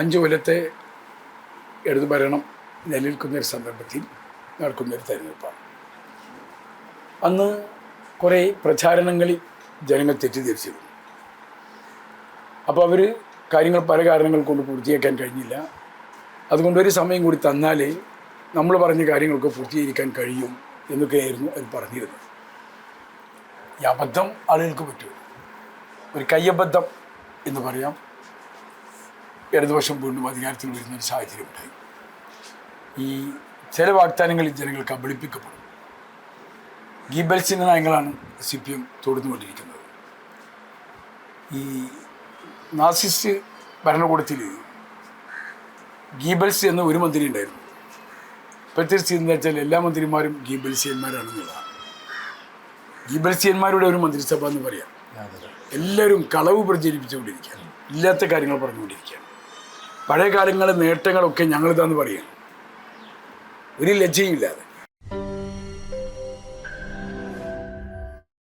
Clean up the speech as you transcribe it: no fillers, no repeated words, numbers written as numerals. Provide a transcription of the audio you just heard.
5 കൊല്ലത്തെ ഇടതു ഭരണം നിലനിൽക്കുന്നൊരു സന്ദർഭത്തിൽ നടക്കുന്നൊരു തെരഞ്ഞെടുപ്പാണ്. അന്ന് കുറേ പ്രചാരണങ്ങളിൽ ജനങ്ങൾ തെറ്റിദ്ധരിച്ചിരുന്നു. അപ്പോൾ അവർ കാര്യങ്ങൾ പല കാരണങ്ങൾ കൊണ്ട് പൂർത്തിയാക്കാൻ കഴിഞ്ഞില്ല. അതുകൊണ്ട് ഒരു സമയം കൂടി തന്നാലേ നമ്മൾ പറഞ്ഞ കാര്യങ്ങളൊക്കെ പൂർത്തീകരിക്കാൻ കഴിയും എന്നൊക്കെയായിരുന്നു അവർ പറഞ്ഞിരുന്നത്. ഈ അബദ്ധം ആളുകൾക്ക് പറ്റും, ഒരു കയ്യബദ്ധം എന്ന് പറയാം. ഇടതുപക്ഷം വീണ്ടും അധികാരത്തിൽ വരുന്നൊരു സാഹചര്യം ഉണ്ടായി. ഈ ചില വാഗ്ദാനങ്ങളിൽ ജനങ്ങൾ കബളിപ്പിക്കപ്പെടും. ഗീബൽസിൻ്റെ നയങ്ങളാണ് CPM തുടർന്നുകൊണ്ടിരിക്കുന്നത്. ഈ നാസിസ്റ്റ് ഭരണകൂടത്തിൽ ഗീബൽസ് എന്ന ഒരു മന്ത്രി ഉണ്ടായിരുന്നു. ഇപ്പോഴത്തെ സ്ഥിതി എന്ന് വെച്ചാൽ എല്ലാ മന്ത്രിമാരും ഗീബൽസിയന്മാരാണെന്നുള്ളതാണ്. ഗീബൽസിയന്മാരുടെ ഒരു മന്ത്രിസഭ എന്ന് പറയാം. എല്ലാവരും കളവ് പ്രചരിപ്പിച്ചുകൊണ്ടിരിക്കുകയാണ്, ഇല്ലാത്ത കാര്യങ്ങൾ പറഞ്ഞുകൊണ്ടിരിക്കുകയാണ്. പഴയ കാലങ്ങളിലെ നേട്ടങ്ങളൊക്കെ ഞങ്ങളിതാന്ന് പറയുകയാണ്, ഒരു ലജ്ജയില്ലാതെ.